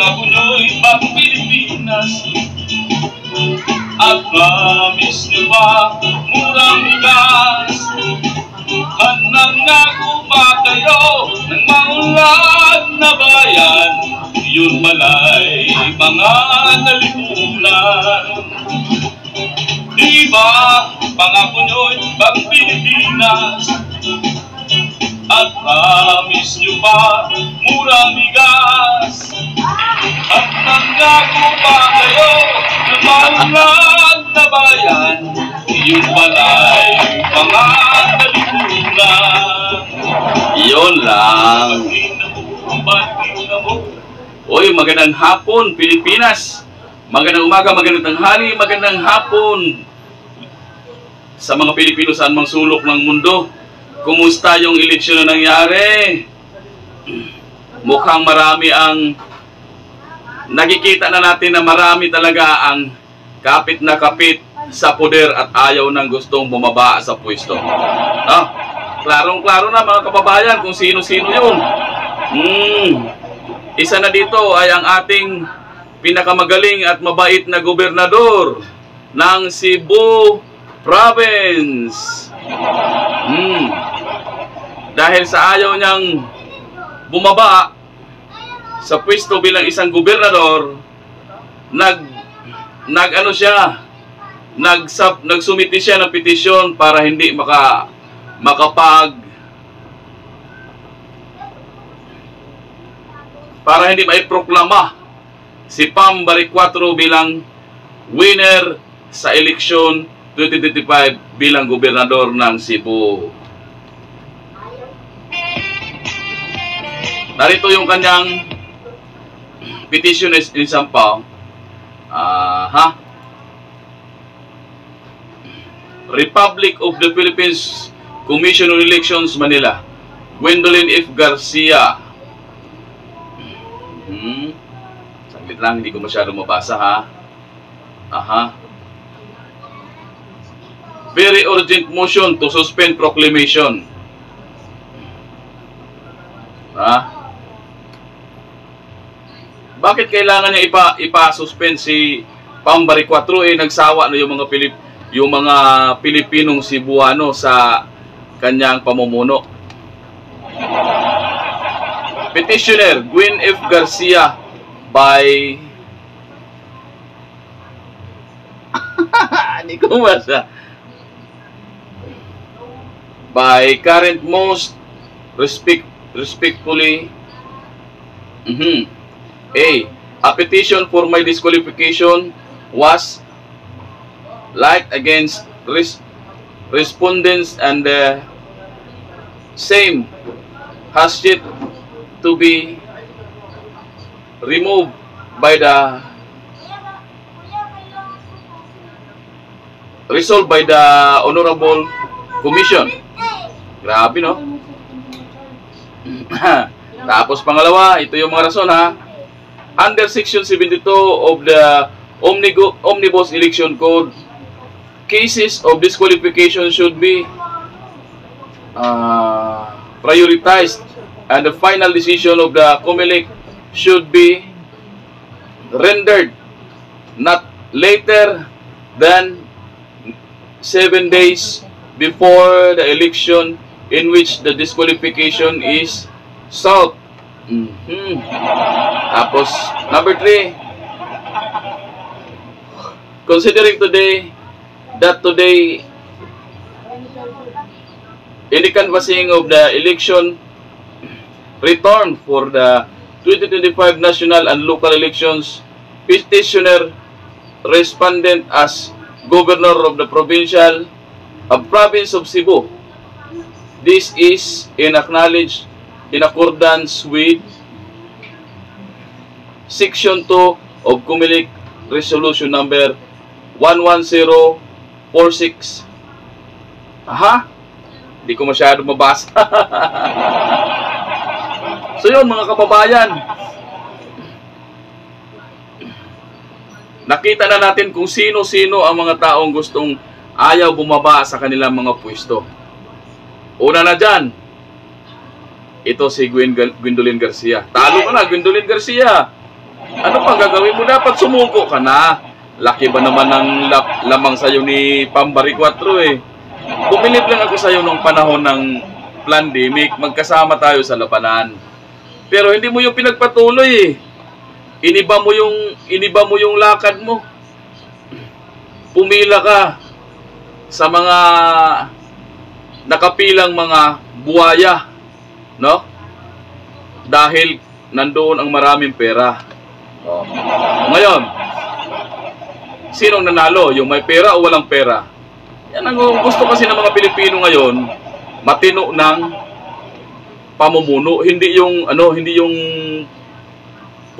pangako nyo'y pang Pilipinas. At promise nyo ba murang bigas? At nangako ba kayo ng maunlad na bayan? Yun malay mga nalipunan. Di ba pangako nyo'y pang Pilipinas? At promise nyo ba murang bigas? At nangako ba kayo ng maunlad na bayan? Yun pala'y mga nalipunan. Yun lang. Uy, magandang hapon, Pilipinas. Magandang umaga, magandang tanghali, magandang hapon sa mga Pilipino saan mang sulok ng mundo. Kumusta yung eleksyon na nangyari? Mukhang marami ang nakikita na natin na marami talaga ang kapit na kapit sa poder at ayaw nang gustong bumaba sa pwesto. Klarong-klaro na mga kababayan kung sino-sino yun. Isa na dito ay ang ating pinakamagaling at mabait na gobernador ng Cebu Province. Dahil sa ayaw niyang bumaba sa pwesto bilang isang gobernador, nagsumiti siya ng petisyon para hindi maiproklama si Pam Baricuatro bilang winner sa eleksyon 2025 bilang gobernador ng Cebu. Narito yung kanyang petition in Sampaw. Republic of the Philippines Commission on Elections, Manila. Gwendolyn F. Garcia. Saglit lang, hindi ko masyadong mabasa ha. Very urgent motion to suspend proclamation. Bakit kailangan niya ipa-suspend si Pam Baricuatro? Nagsawa na yung mga Pilipinong Cebuano sa kanyang pamumuno. Petitioner Gwen F. Garcia by by current most respectfully A petition for my disqualification was laid against respondents and the same has yet to be removed by the resolved by the Honorable Commission. Grabe, no? Tapos pangalawa, ito yung mga rason Under Section 72 of the Omnibus Election Code, cases of disqualification should be prioritized and the final decision of the COMELEC should be rendered not later than 7 days before the election in which the disqualification is sought. Tapos, number 3, considering today in the canvassing of the election return for the 2025 national and local elections, petitioner respondent as governor of the province of Cebu. This is acknowledged in accordance with Section 2 of COMELEC Resolution number 11046. Hindi ko masyado mabasa. So yun mga kababayan, nakita na natin kung sino-sino ang mga taong gustong ayaw bumaba sa kanilang mga pwesto. Una na dyan, ito si Gwendolyn Garcia. Talo ka na, Gwendolyn Garcia. Ano pang gagawin mo? Dapat sumuko ka na. Laki ba naman ang lamang sa'yo ni Pambari 4 eh. Bumilib lang ako sa'yo nung panahon ng pandemic. Magkasama tayo sa labanan. Pero hindi mo yung pinagpatuloy eh. Iniba mo yung lakad mo. Pumila ka sa mga nakapilang mga buwaya, no? Dahil nandoon ang maraming pera. Oh. Ngayon, sinong nanalo? Yung may pera o walang pera? Yan ang gusto kasi ng mga Pilipino ngayon, matino ng pamumuno, hindi yung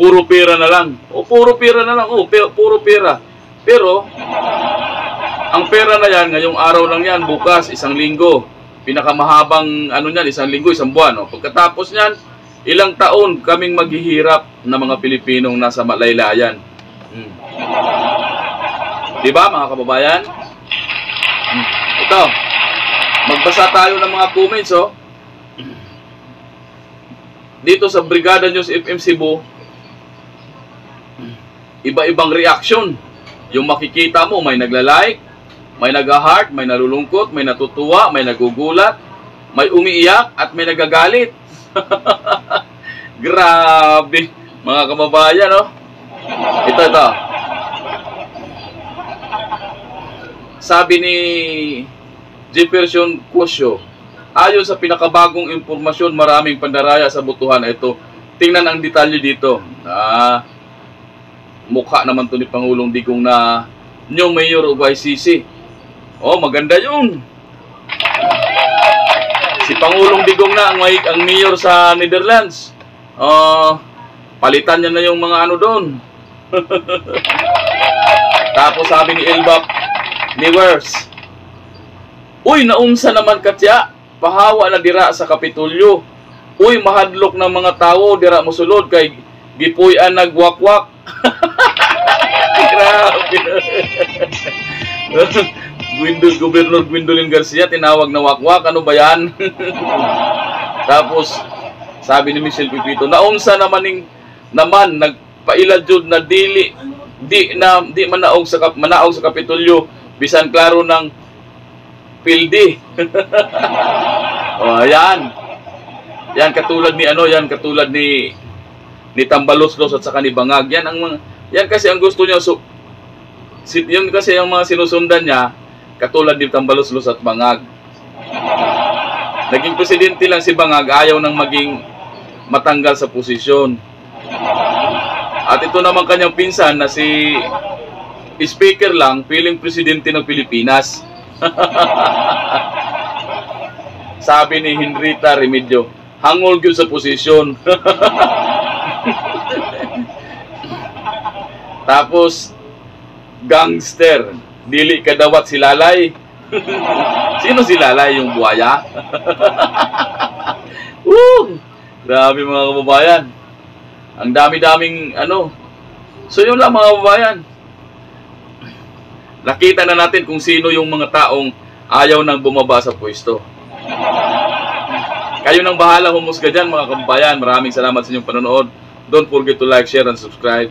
puro pera na lang. O puro pera na lang. O puro pera. Pero ang pera na yan, ngayong araw lang yan, bukas, 1 linggo. Pinakamahabang isang linggo, 1 buwan. O. Pagkatapos niyan, ilang taon kaming maghihirap na mga Pilipinong nasa malaylayan. Diba mga kababayan? Ito, magbasa tayo ng mga comments. Oh. Dito sa Brigada News FM Cebu, iba-ibang reaction. Yung makikita mo, may nagla-like, may nag-heart, may nalulungkot, may natutuwa, may nagugulat, may umiiyak, at may nagagalit. Grabe, mga kababayan, no? Ito. Sabi ni Jefferson Cosio, ayon sa pinakabagong impormasyon, maraming pandaraya sa botohan. Ito, tingnan ang detalye dito. Mukha naman to ni Pangulong Digong na new mayor of YCC. Oh, maganda yun. Si Pangulong Digong na ang mayor sa Netherlands. Palitan niya na yung mga ano doon. Tapos sabi ni Elbap ni Wers, uy, naunsa naman katya, pahawa na dira sa Kapitolyo. Uy, mahadlok ng mga tao, dira mosulod kay gipuy-an nagwakwak. Grabe. Gobernador Gwendolyn Garcia tinawag na wakwak, ano ba yan? Tapos sabi ni Michelle Pipito, naunsa naman nagpailad jud na di manaog sa Kapitolyo bisan klaro ng pildi. Oh, ayan. Yan katulad ni Tambaloslos at saka ni Bangag. Yan kasi ang gusto niya, yun kasi ang mga sinusundan niya, katulad ni Tambaloslos at Bangag. Naging presidente lang si Bangag, ayaw nang maging matanggal sa posisyon. At ito naman kanyang pinsan na si speaker lang, piling presidente ng Pilipinas. Sabi ni Henrita Remedio, hangol gyud sa posisyon. Tapos gangster, dili ka dawat si Lalay. Sino si Lalay? Yung buhaya? Grabe mga kababayan. Ang dami-daming So yun lang mga kababayan. Nakita na natin kung sino yung mga taong ayaw nang bumaba sa pwesto. Kayo nang bahala humusga dyan mga kababayan. Maraming salamat sa inyong panonood. Don't forget to like, share, and subscribe.